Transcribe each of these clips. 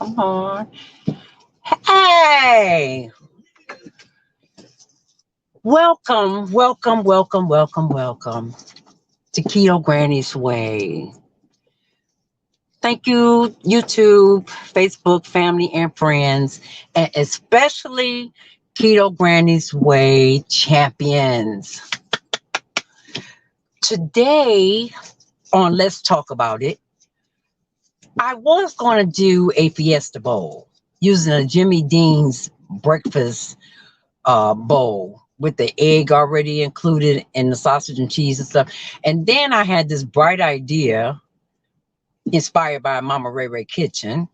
Come on. Hey, welcome to Keto Granny's Way. Thank you, YouTube, Facebook, family, and friends, and especially Keto Granny's Way champions. Today on Let's Talk About It, I was going to do a Fiesta Bowl using a Jimmy Dean's breakfast bowl with the egg already included and the sausage and cheese and stuff. And then I had this bright idea, inspired by Mama Ray Ray Kitchen,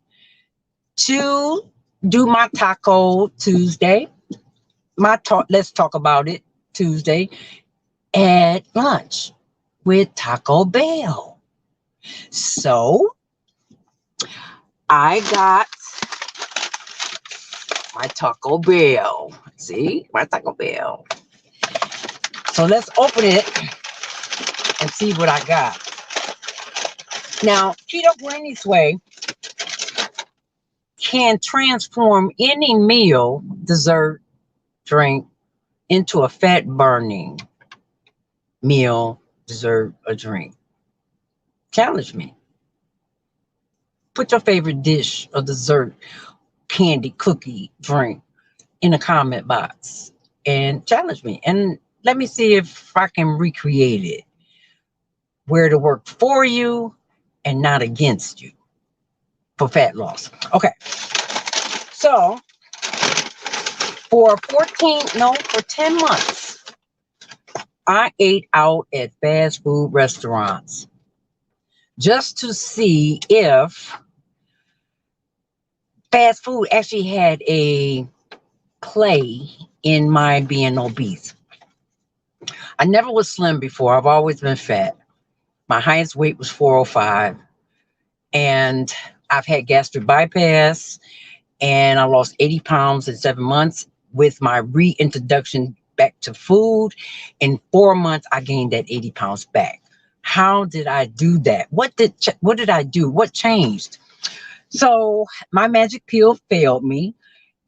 to do my Taco Tuesday, Let's Talk About It Tuesday at lunch with Taco Bell. So I got my Taco Bell. See, my Taco Bell. So let's open it and see what I got. Now, Keto Granny's Way can transform any meal, dessert, drink into a fat burning meal, dessert, or drink. Challenge me. Put your favorite dish or dessert, candy, cookie, drink in the comment box and challenge me. And let me see if I can recreate it where to work for you and not against you for fat loss. Okay. So for 10 months, I ate out at fast food restaurants just to see if fast food actually had a play in my being obese. I never was slim before. I've always been fat. My highest weight was 405. And I've had gastric bypass. And I lost 80 pounds in 7 months with my reintroduction back to food. In 4 months, I gained that 80 pounds back. How did I do that? What did I do? What changed? So my magic pill failed me.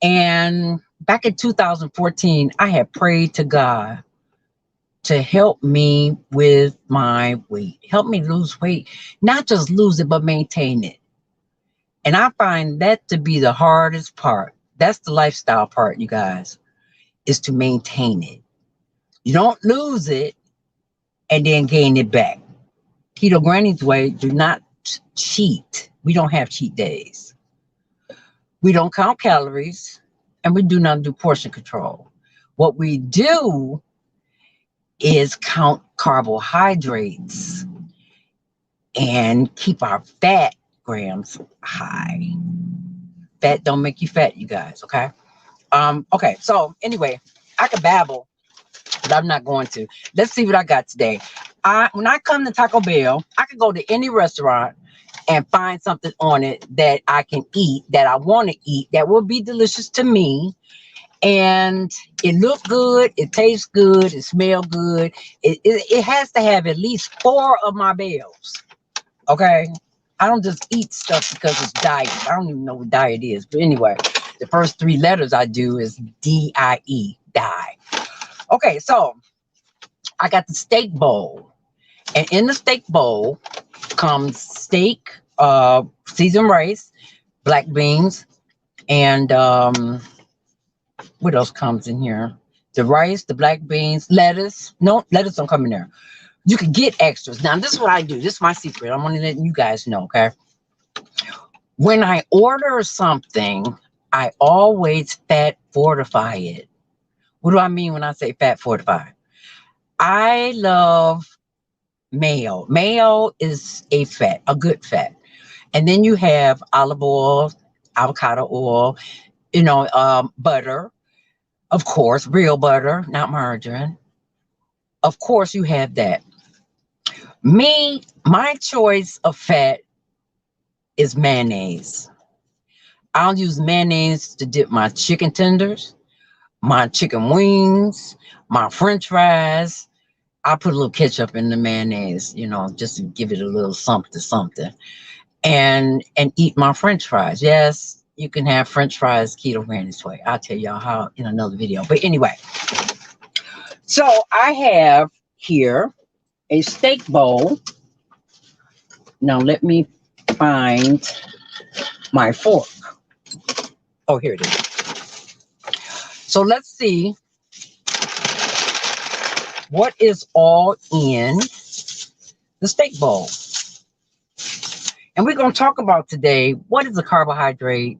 And back in 2014, I had prayed to God to help me with my weight, help me lose weight, not just lose it, but maintain it. And I find that to be the hardest part. That's the lifestyle part, you guys, is to maintain it. You don't lose it and then gain it back. Keto Granny's Way, do not cheat. We don't have cheat days. We don't count calories, and we do not do portion control. What we do is count carbohydrates and keep our fat grams high. Fat don't make you fat, you guys, okay? Okay, so anyway, I could babble, but I'm not going to. Let's see what I got today. When I come to Taco Bell, I can go to any restaurant and find something on it that I can eat, that I want to eat, that will be delicious to me. And it looks good, it tastes good, it smells good. It has to have at least 4 of my bells. Okay? I don't just eat stuff because it's diet. I don't even know what diet is. But anyway, the first 3 letters I do is D-I-E, die. Okay, so I got the steak bowl. And in the steak bowl comes steak, seasoned rice, black beans, and what else comes in here? The rice, the black beans, lettuce. No, lettuce don't come in there. You can get extras. Now, this is what I do. This is my secret. I'm only letting you guys know, okay? When I order something, I always fat fortify it. What do I mean when I say fat fortify? I love mayo. Mayo is a fat, a good fat. And then you have olive oil, avocado oil, butter. Of course, real butter, not margarine. Of course, you have that. My choice of fat is mayonnaise. I'll use mayonnaise to dip my chicken tenders, my chicken wings, my French fries. I put a little ketchup in the mayonnaise, just to give it a little something. and eat my French fries. Yes, you can have French fries Keto Granny's way. I'll tell y'all how in another video. But anyway, so I have here a steak bowl. Now let me find my fork. Oh, here it is. So let's see what is all in the steak bowl. And we're going to talk about today, what is a carbohydrate?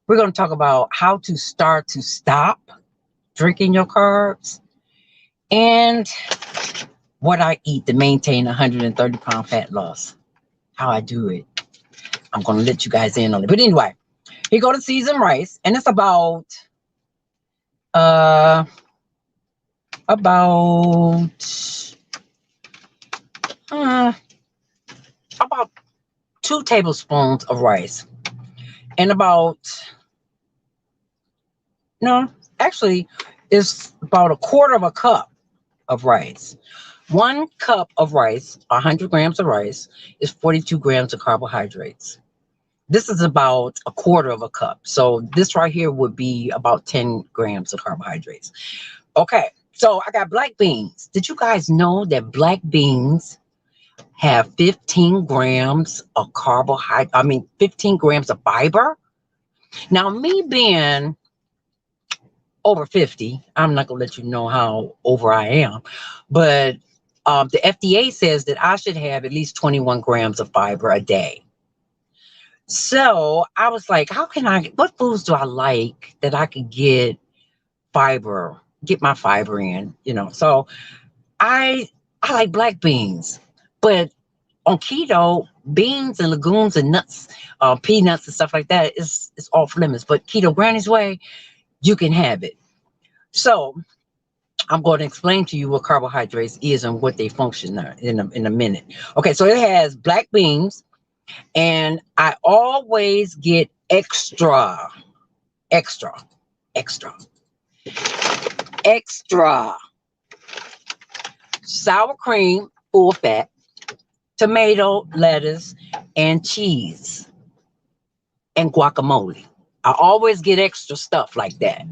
We're going to talk about how to start to stop drinking your carbs and what I eat to maintain 130-pound fat loss. How I do it. I'm going to let you guys in on it. But anyway, here go the seasoned rice. And it's about 2 tablespoons of rice. And it's about a quarter of a cup of rice. 1 cup of rice, 100 grams of rice, is 42 grams of carbohydrates. This is about a quarter of a cup. So this right here would be about 10 grams of carbohydrates. Okay, so I got black beans. Did you guys know that black beans have 15 grams of 15 grams of fiber? Now, me being over 50, I'm not going to let you know how over I am, but the FDA says that I should have at least 21 grams of fiber a day. So I was like, what foods do I like that I could get my fiber in, So I like black beans, but on keto, beans and legumes and nuts, peanuts and stuff like that is off limits. But Keto Granny's way, you can have it. So I'm going to explain to you what carbohydrates is and what they function in a minute. Okay, so it has black beans, and I always get extra sour cream, full fat, tomato, lettuce, and cheese, and guacamole. I always get extra stuff like that.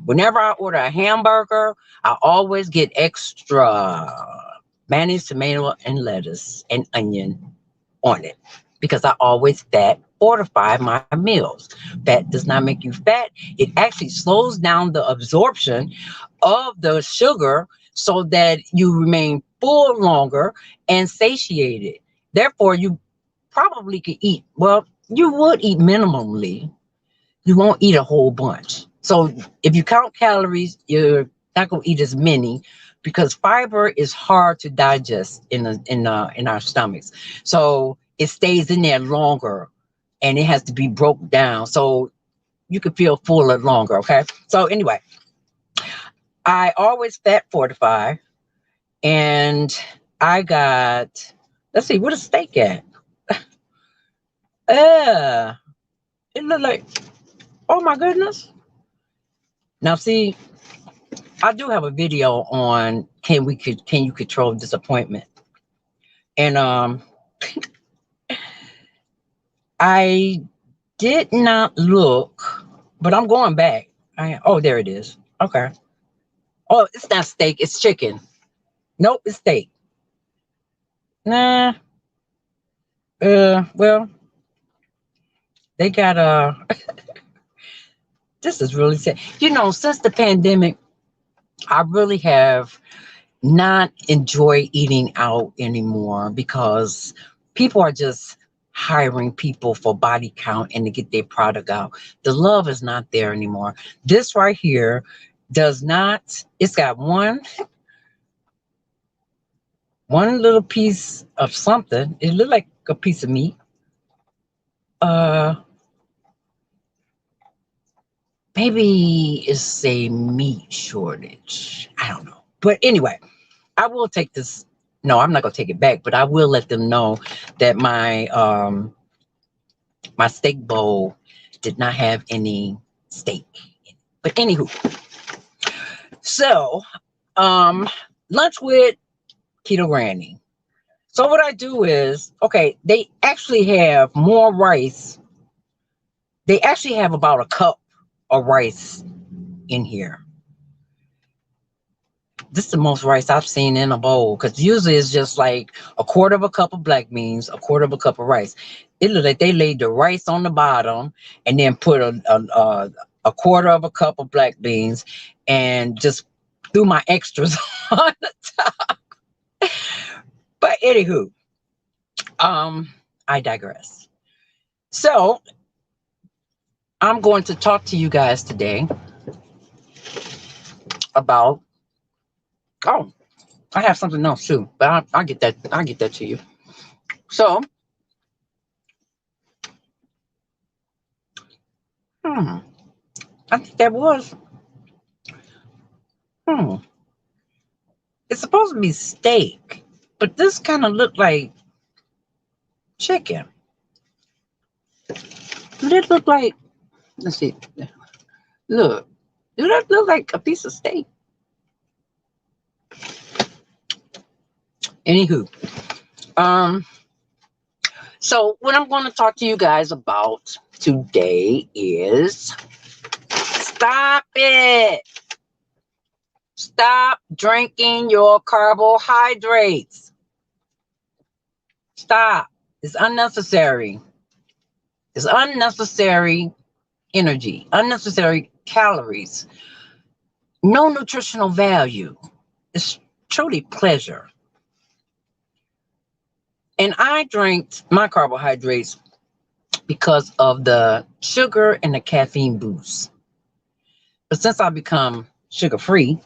Whenever I order a hamburger, I always get extra mayonnaise, tomato, and lettuce, and onion on it, because I always fat fortify my meals. Fat does not make you fat. It actually slows down the absorption of the sugar so that you remain full longer and satiated. Therefore, you probably could eat, you would eat minimally. You won't eat a whole bunch. So if you count calories, you're not going to eat as many, because fiber is hard to digest in our stomachs. So it stays in there longer, and it has to be broke down so you can feel fuller longer. Okay. So anyway, I always fat fortify, and I got, let's see, what is steak at? It looked like, oh my goodness. Now see, I do have a video on can you control disappointment? And I did not look, but I'm going back. Oh, there it is. Okay. Oh, it's not steak, it's chicken. Nope, it's steak. Nah. Well, they got this is really sad. Since the pandemic, I really have not enjoyed eating out anymore, because people are just hiring people for body count and to get their product out. The love is not there anymore. This right here does not, it's got one little piece of something. It looked like a piece of meat. Maybe it's a meat shortage. I don't know. But anyway, I will take this. No, I'm not going to take it back, but I will let them know that my my steak bowl did not have any steak in it. But anywho, so lunch with Keto Granny. So what I do is, okay, they actually have more rice. They actually have about a cup of rice in here. This is the most rice I've seen in a bowl, because usually it's just like a quarter of a cup of black beans, a quarter of a cup of rice. It looks like they laid the rice on the bottom and then put a quarter of a cup of black beans and just threw my extras on the top. But anywho, I digress. So I'm going to talk to you guys today about, oh, I have something else too, but I'll get that. I'll get that to you. So, I think that was, it's supposed to be steak, but this kind of looked like chicken. Did it look like, let's see, look, did that look like a piece of steak? Anywho, so what I'm going to talk to you guys about today is, stop it. Stop drinking your carbohydrates. Stop. It's unnecessary. It's unnecessary energy, unnecessary calories, no nutritional value. It's truly pleasure. And I drank my carbohydrates because of the sugar and the caffeine boost. But since I become sugar-free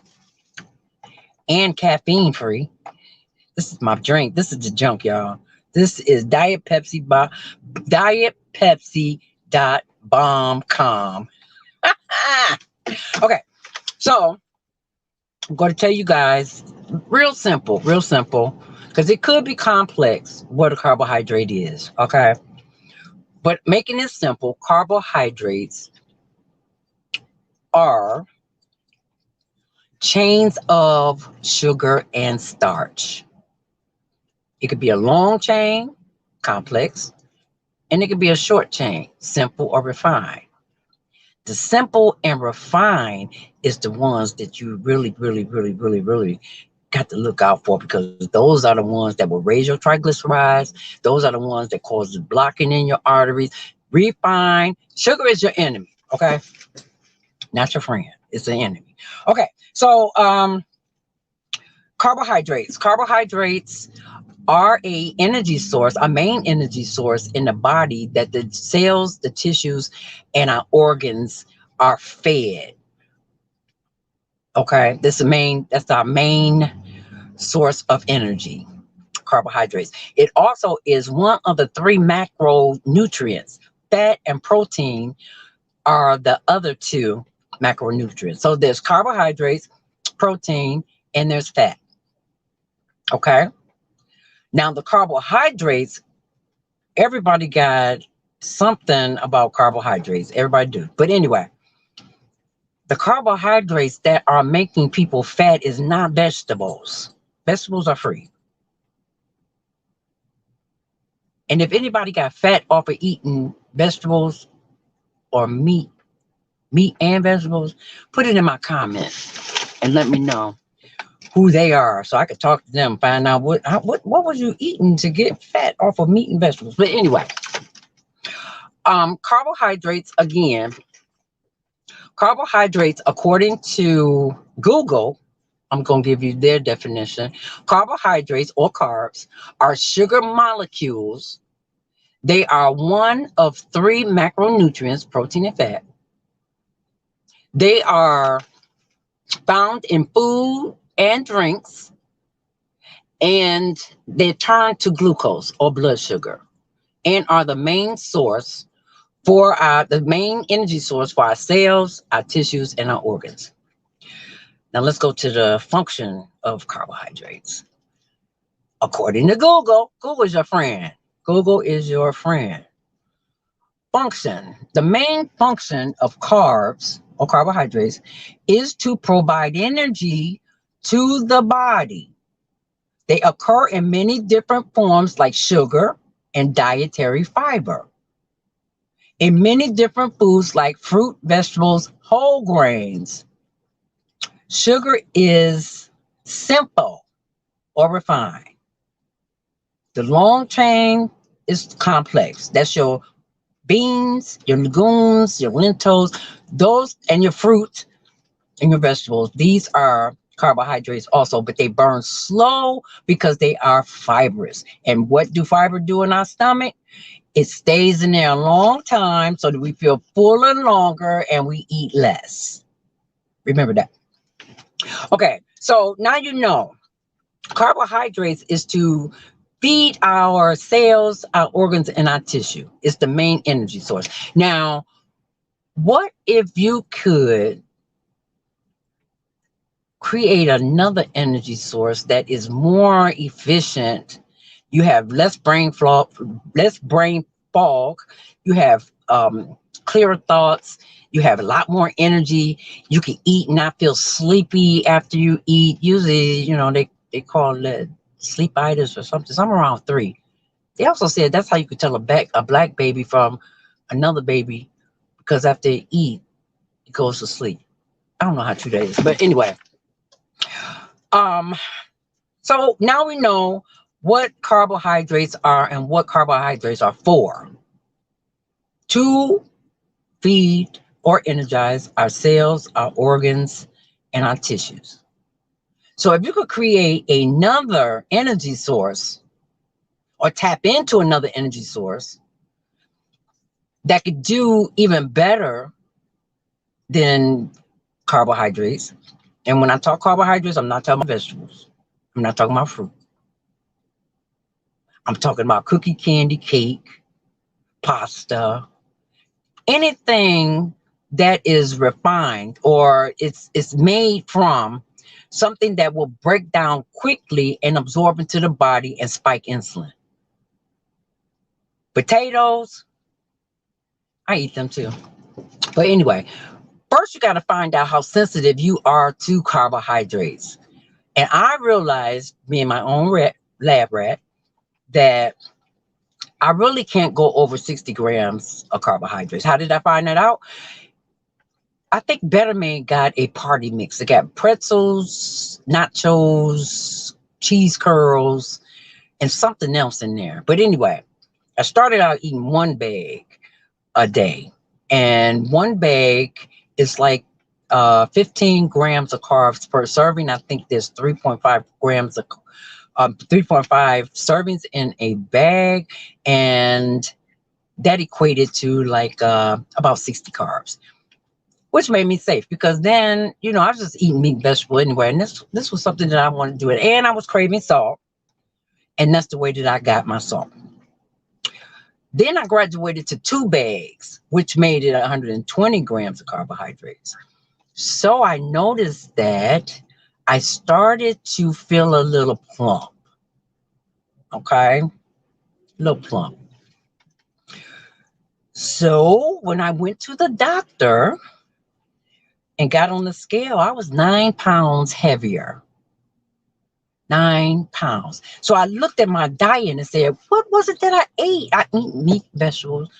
and caffeine-free, this is my drink. This is the junk, y'all. This is Diet Pepsi by dietpepsi.bombcom. Okay, so I'm going to tell you guys real simple, because it could be complex what a carbohydrate is, okay? But making it simple, carbohydrates are chains of sugar and starch. It could be a long chain, complex, and it could be a short chain, simple or refined. The simple and refined is the ones that you really got to look out for, because those are the ones that will raise your triglycerides. Those are the ones that cause the blocking in your arteries. Refined sugar is your enemy, okay? Not your friend. It's the enemy. Okay, so carbohydrates. Carbohydrates are a energy source, a main energy source in the body that the cells, the tissues, and our organs are fed. Okay, that's our main source of energy, carbohydrates. It also is one of the 3 macronutrients. Fat and protein are the other 2 macronutrients. So there's carbohydrates, protein, and there's fat. Okay. Now the carbohydrates, everybody got something about carbohydrates. Everybody do. But anyway, the carbohydrates that are making people fat is not vegetables. Vegetables are free. And if anybody got fat off of eating vegetables or meat and vegetables, put it in my comments and let me know who they are, so I could talk to them, find out what was you eating to get fat off of meat and vegetables. But anyway, carbohydrates, again, carbohydrates, according to Google, I'm going to give you their definition. Carbohydrates, or carbs, are sugar molecules. They are one of 3 macronutrients, protein and fat. They are found in food and drinks, and they turn to glucose or blood sugar, and are the main source for the main energy source for our cells, our tissues, and our organs. Now let's go to the function of carbohydrates. According to Google, Google is your friend. Google is your friend. Function. The main function of carbs or carbohydrates is to provide energy to the body. They occur in many different forms, like sugar, and dietary fiber. In many different foods like fruit, vegetables, whole grains, sugar is simple or refined. The long chain is complex. That's your beans, your legumes, your lentils, those, and your fruit and your vegetables. These are carbohydrates also, but they burn slow because they are fibrous. And what do fiber do in our stomach? It stays in there a long time so that we feel fuller longer and we eat less. Remember that. Okay, so now you know carbohydrates is to feed our cells, our organs, and our tissue. It's the main energy source. Now, what if you could create another energy source that is more efficient? You have less brain fog, you have clearer thoughts, you have a lot more energy, you can eat and not feel sleepy after you eat. Usually, they call it sleepitis or something around 3. They also said that's how you could tell a black baby from another baby, because after they eat, it goes to sleep. I don't know how true that is, but anyway. So now we know what carbohydrates are and what carbohydrates are for. To feed or energize our cells, our organs, and our tissues. So if you could create another energy source or tap into another energy source that could do even better than carbohydrates. And when I talk carbohydrates, I'm not talking about vegetables. I'm not talking about fruit. I'm talking about cookie, candy, cake, pasta, anything that is refined or it's made from something that will break down quickly and absorb into the body and spike insulin. Potatoes, I eat them too. But anyway, first you got to find out how sensitive you are to carbohydrates. And I realized, being my own lab rat, that I really can't go over 60 grams of carbohydrates. How did I find that out? I think Betterman got a party mix. They got pretzels, nachos, cheese curls, and something else in there. But anyway, I started out eating 1 bag a day. And 1 bag is like 15 grams of carbs per serving. I think there's 3.5 grams of 3.5 servings in a bag, and that equated to like about 60 carbs, which made me safe because then, I was just eating meat and vegetable anyway, and this was something that I wanted to do, and I was craving salt, and that's the way that I got my salt. Then I graduated to 2 bags, which made it 120 grams of carbohydrates. So I noticed that I started to feel a little plump. Okay, a little plump. So when I went to the doctor and got on the scale, I was 9 pounds heavier. 9 pounds. So I looked at my diet and said, what was it that I ate? I eat meat, vegetables,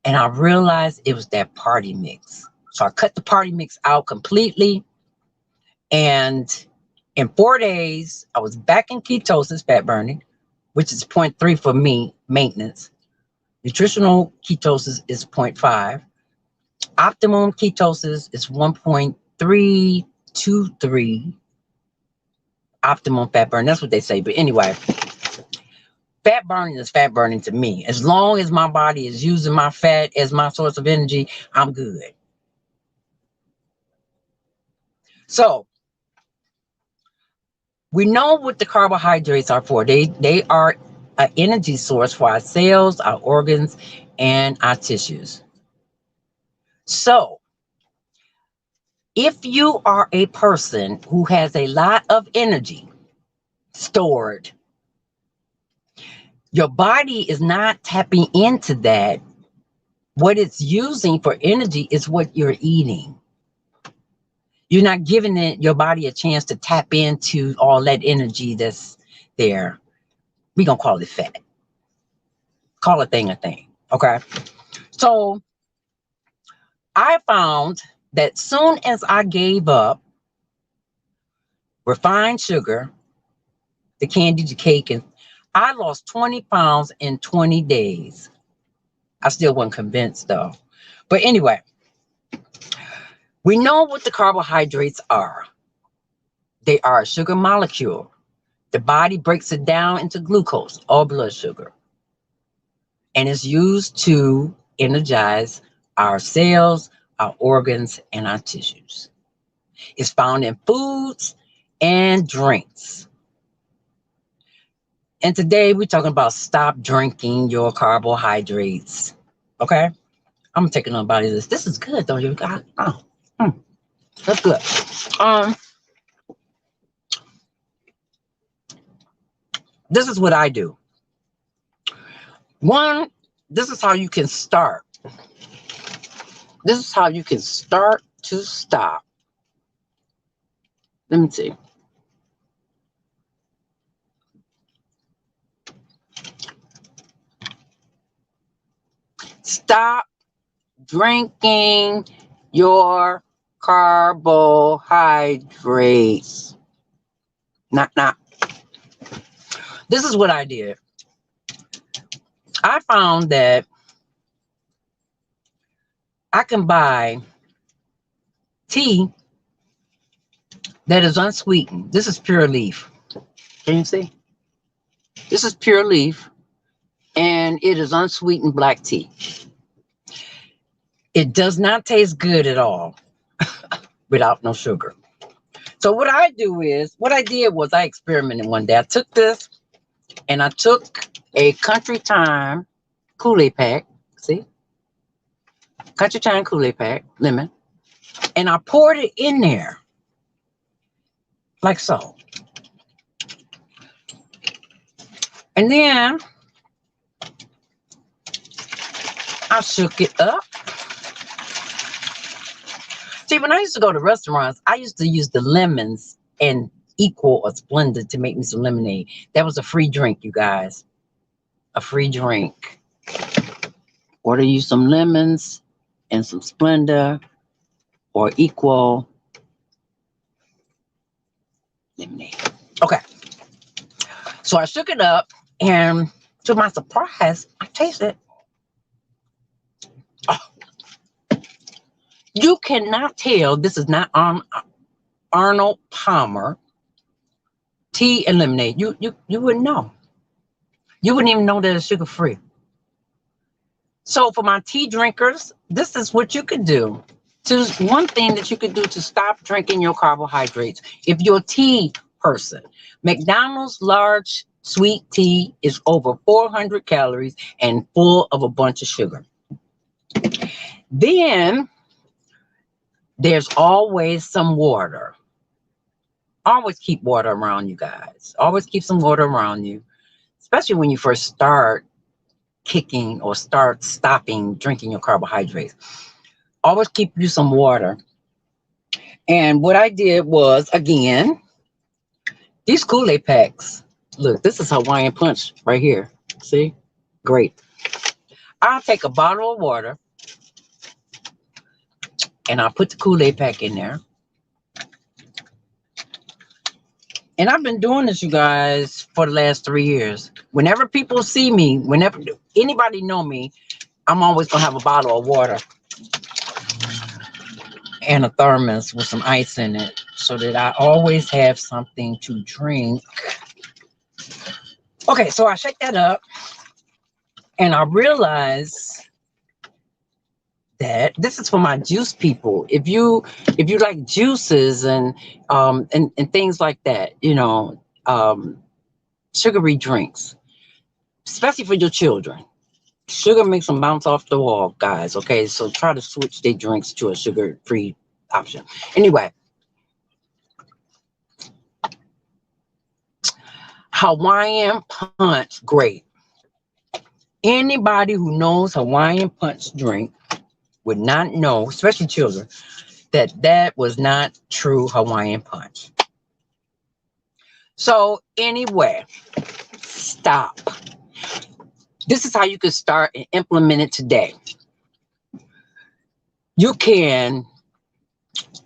and I realized it was that party mix. So I cut the party mix out completely. And in 4 days, I was back in ketosis, fat burning, which is 0.3 for me, maintenance. Nutritional ketosis is 0.5. Optimum ketosis is 1.323. Optimum fat burn. That's what they say. But anyway, fat burning is fat burning to me. As long as my body is using my fat as my source of energy, I'm good. So we know what the carbohydrates are for. They are an energy source for our cells, our organs, and our tissues. So if you are a person who has a lot of energy stored, your body is not tapping into that. What it's using for energy is what you're eating. You're not giving your body a chance to tap into all that energy that's there. We're going to call it fat. Call a thing a thing. Okay. So I found that soon as I gave up refined sugar, the candy, the cake, and I lost 20 pounds in 20 days. I still wasn't convinced though. But anyway, we know what the carbohydrates are. They are a sugar molecule. The body breaks it down into glucose or blood sugar, and it's used to energize our cells, our organs, and our tissues. It's found in foods and drinks. And today we're talking about stop drinking your carbohydrates. Okay? I'm gonna take another bite of this. This is good though, you guys. That's good. This is what I do. One, this is how you can start. This is how you can start to stop. Let me see. Stop drinking your carbohydrates. Not. This is what I did. I found that I can buy tea that is unsweetened. This is pure leaf. Can you see? This is pure leaf, and it is unsweetened black tea. It does not taste good at all without no sugar. So what I did was I experimented one day. I took this and I took a Country Time Kool-Aid pack. See? Country Time Kool-Aid pack, lemon. And I poured it in there. Like so. And then I shook it up. See, when I used to go to restaurants, I used to use the lemons and Equal or Splenda to make me some lemonade. That was a free drink, you guys. A free drink. Order you some lemons and some Splenda or Equal lemonade. Okay. So I shook it up, and to my surprise, I tasted it. Oh. You cannot tell this is not Arnold Palmer tea and lemonade. You wouldn't know. You wouldn't even know that it's sugar free. So for my tea drinkers, this is what you could do. One thing that you could do to stop drinking your carbohydrates. If you're a tea person, McDonald's large sweet tea is over 400 calories and full of a bunch of sugar. Then there's always some water. Always keep water around you guys. Always keep some water around you, especially when you first start kicking or start stopping drinking your carbohydrates. Always keep you some water. And what I did was, again, these Kool-Aid packs. Look, this is Hawaiian Punch right here. See? Great. I'll take a bottle of water and I'll put the Kool-Aid pack in there. And I've been doing this, you guys, for the last 3 years. Whenever people see me, whenever anybody know me, I'm always going to have a bottle of water and a thermos with some ice in it so that I always have something to drink. Okay, so I shake that up and I realize that this is for my juice people. If you like juices and things like that, you know, sugary drinks, especially for your children. Sugar makes them bounce off the wall, guys. Okay, so try to switch their drinks to a sugar-free option. Anyway, Hawaiian Punch, great. Anybody who knows Hawaiian Punch drink would not know, especially children, that was not true Hawaiian Punch. So anyway, stop. This is how you can start and implement it today. You can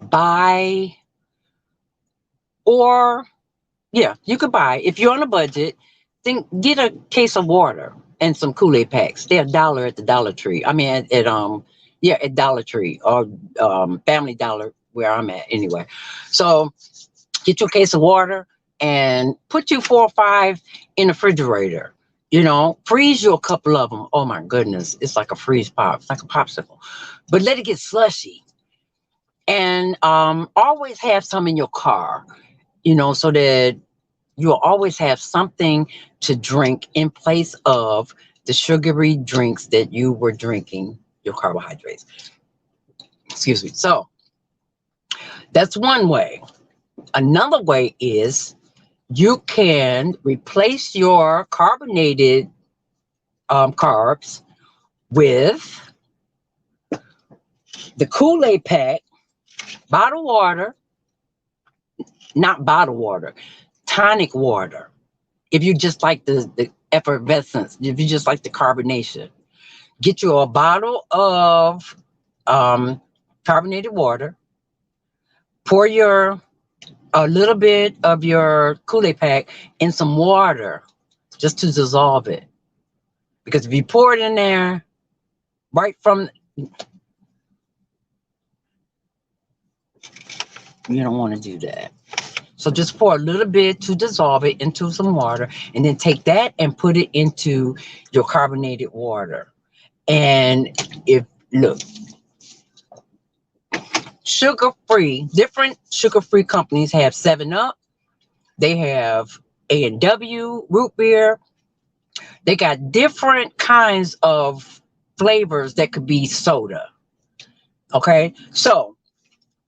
buy, or yeah, you could buy. If you're on a budget, think get a case of water and some Kool-Aid packs. They're $1 at the Dollar Tree. I mean, at Dollar Tree or Family Dollar where I'm at anyway. So get you a case of water and put you 4 or 5 in the refrigerator. You know, freeze you a couple of them. Oh my goodness, it's like a freeze pop, it's like a popsicle. But let it get slushy, and always have some in your car. You know, so that you'll always have something to drink in place of the sugary drinks that you were drinking, your carbohydrates. Excuse me. So that's one way. Another way is you can replace your carbonated carbs with the Kool-Aid pack, bottled water, not bottled water, tonic water. If you just like the effervescence, if you just like the carbonation, get you a bottle of carbonated water, pour a little bit of your Kool-Aid pack in some water just to dissolve it. Because if you pour it in there right from, you don't want to do that. So just pour a little bit to dissolve it into some water, and then take that and put it into your carbonated water. And look, sugar-free, different sugar-free companies have 7-Up. They have A&W, root beer. They got different kinds of flavors that could be soda. Okay, so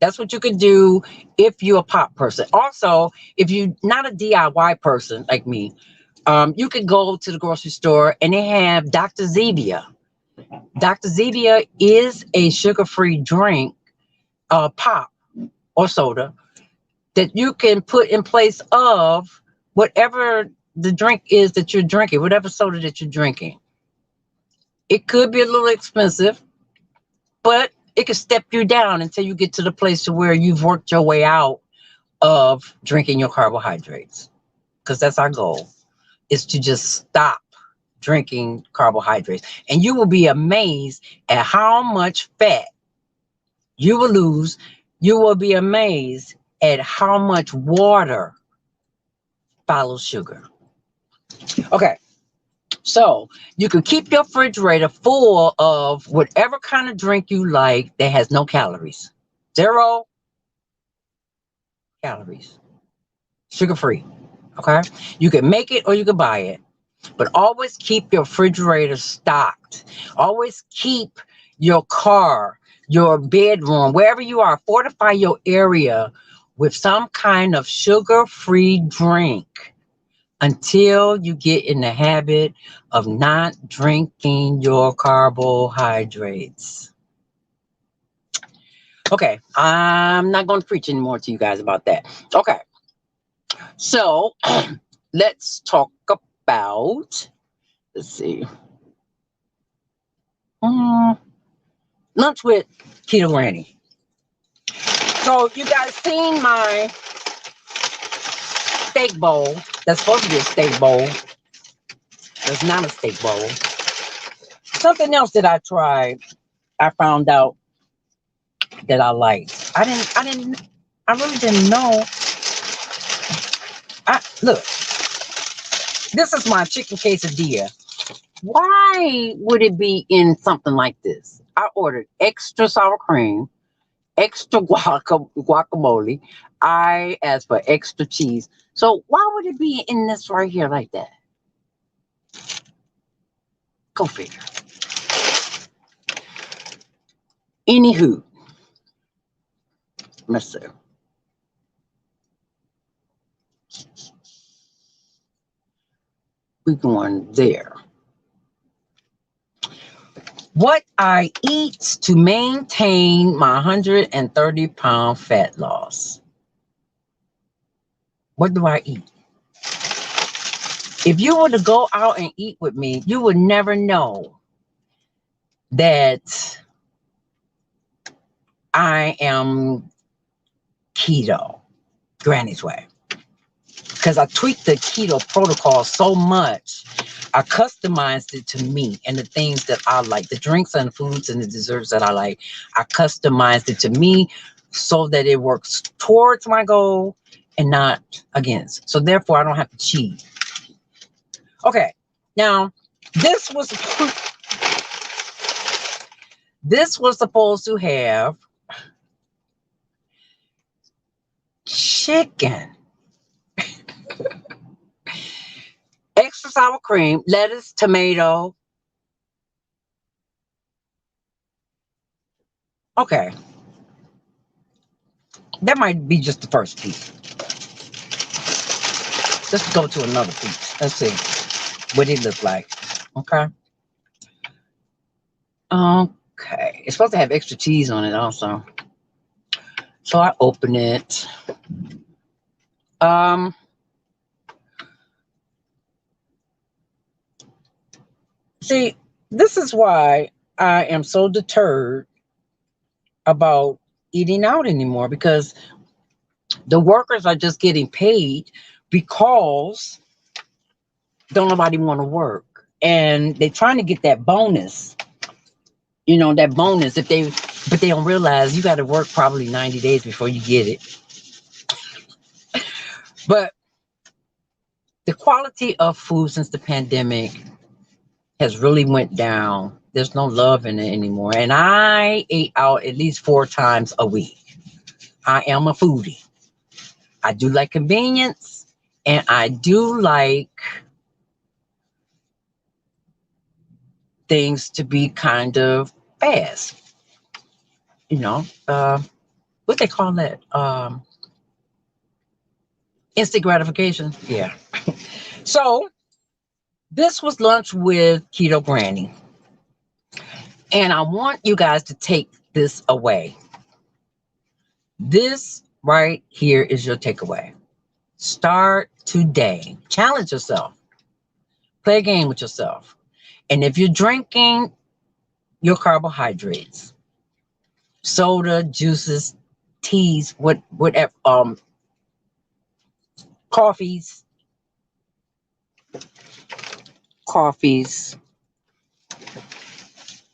that's what you can do if you're a pop person. Also, if you're not a DIY person like me, you could go to the grocery store and they have Dr. Zevia. Dr. Zevia is a sugar-free drink, pop or soda, that you can put in place of whatever the drink is that you're drinking, whatever soda that you're drinking. It could be a little expensive, but it could step you down until you get to the place to where you've worked your way out of drinking your carbohydrates. Because that's our goal, is to just stop drinking carbohydrates. And you will be amazed at how much fat you will lose. You will be amazed at how much water follows sugar. Okay, so you can keep your refrigerator full of whatever kind of drink you like that has no calories. 0 calories. Sugar-free. Okay? You can make it or you can buy it. But always keep your refrigerator stocked. Always keep your car, your bedroom, wherever you are, fortify your area with some kind of sugar-free drink until you get in the habit of not drinking your carbohydrates. Okay, I'm not going to preach anymore to you guys about that. Okay, so let's talk about, let's see, lunch with Keto Granny. So you guys seen my steak bowl. That's supposed to be a steak bowl. It's not a steak bowl. Something else that I tried, I found out that I liked. I really didn't know. Look, this is my chicken quesadilla. Why would it be in something like this? I ordered extra sour cream, extra guacamole. I asked for extra cheese. So why would it be in this right here like that? Go figure. Anywho, let's see. We're going there. What I eat to maintain my 130-pound fat loss. What do I eat? If you were to go out and eat with me, you would never know that I am keto, Granny's way. Because I tweaked the keto protocol so much, I customized it to me and the things that I like, the drinks and the foods and the desserts that I like. I customized it to me so that it works towards my goal and not against. So therefore, I don't have to cheat. Okay, now this was supposed to have chicken, extra sour cream, lettuce, tomato. Okay, that might be just the first piece. Let's go to another piece. Let's see what it looks like. Okay. Okay. It's supposed to have extra cheese on it also. So I open it. See, this is why I am so deterred about eating out anymore, because the workers are just getting paid because don't nobody want to work. And they're trying to get that bonus. You know, that bonus, but they don't realize you got to work probably 90 days before you get it. But the quality of food since the pandemic has really went down. There's no love in it anymore. And I ate out at least 4 times a week. I am a foodie. I do like convenience, and I do like things to be kind of fast. You know, what they call that? Instant gratification. Yeah. So this was lunch with Keto Granny. And I want you guys to take this away. This right here is your takeaway. Start today. Challenge yourself. Play a game with yourself. And if you're drinking your carbohydrates, soda, juices, teas, whatever, coffees.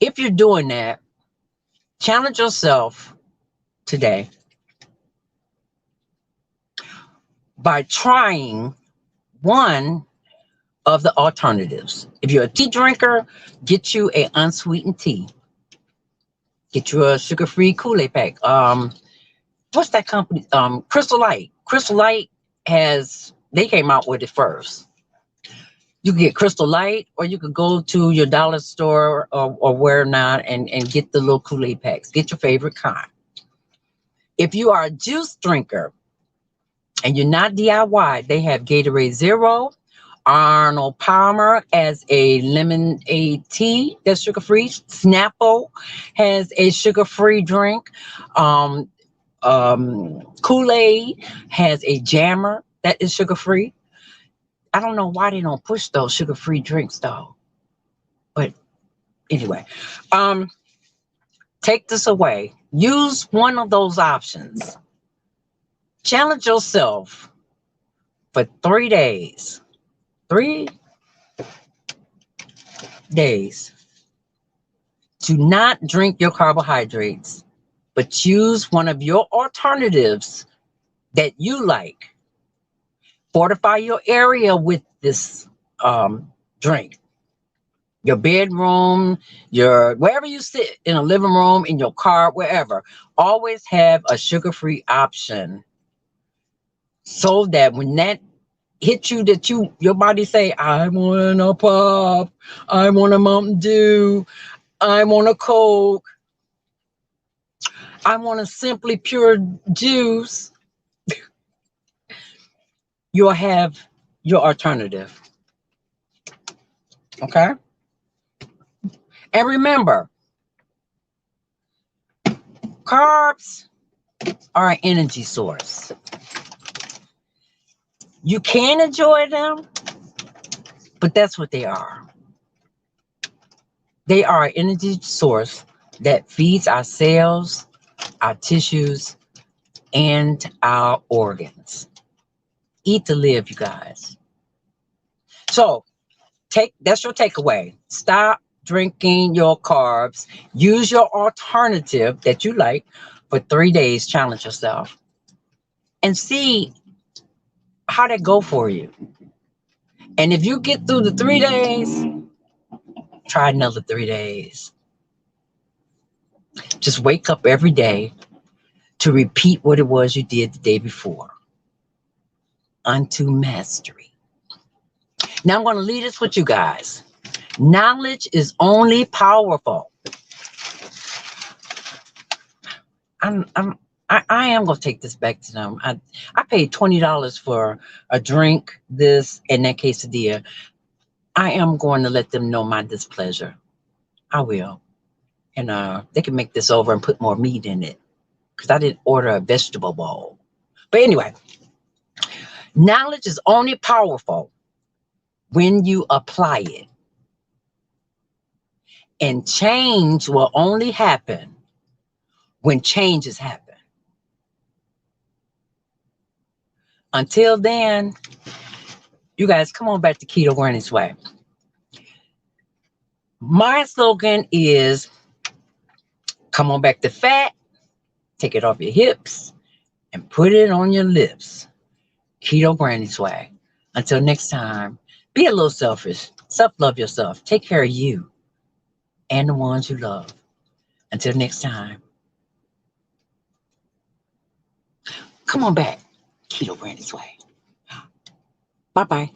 If you're doing that, challenge yourself today by trying one of the alternatives. If you're a tea drinker, get you an unsweetened tea. Get you a sugar-free Kool-Aid pack. What's that company? Crystal Light. Crystal Light they came out with it first. You can get Crystal Light, or you could go to your dollar store or where not and get the little Kool-Aid packs. Get your favorite kind. If you are a juice drinker and you're not DIY, they have Gatorade Zero. Arnold Palmer has a lemonade tea that's sugar-free. Snapple has a sugar-free drink. Kool-Aid has a jammer that is sugar-free. I don't know why they don't push those sugar-free drinks though. But anyway, take this away. Use one of those options. Challenge yourself for 3 days. 3 days to not drink your carbohydrates, but choose one of your alternatives that you like. Fortify your area with this drink. Your bedroom, wherever you sit, in a living room, in your car, wherever. Always have a sugar-free option, so that when that hits you, that your body say, I want a pop, I want a Mountain Dew, I want a Coke, I want a Simply Pure juice. You'll have your alternative. Okay? And remember, carbs are an energy source. You can enjoy them, But that's what they are. They are an energy source that feeds our cells, our tissues, and our organs. Eat to live, you guys. So that's your takeaway. Stop drinking your carbs. Use your alternative that you like for 3 days. Challenge yourself and see how that go for you. And if you get through the 3 days, try another 3 days. Just wake up every day to repeat what it was you did the day before unto mastery. Now I'm going to leave this with you guys. Knowledge is only powerful. I am going to take this back to them. I paid $20 for a drink, this, and that quesadilla. I am going to let them know my displeasure. I will. And they can make this over and put more meat in it, because I didn't order a vegetable bowl. But anyway, knowledge is only powerful when you apply it. And change will only happen when changes happen. Until then, you guys come on back to Keto Granny's Way. My slogan is, come on back to fat, take it off your hips, and put it on your lips. Keto Granny's Way. Until next time, be a little selfish. Self-love yourself. Take care of you and the ones you love. Until next time, come on back. Keto Granny's Way. Bye-bye.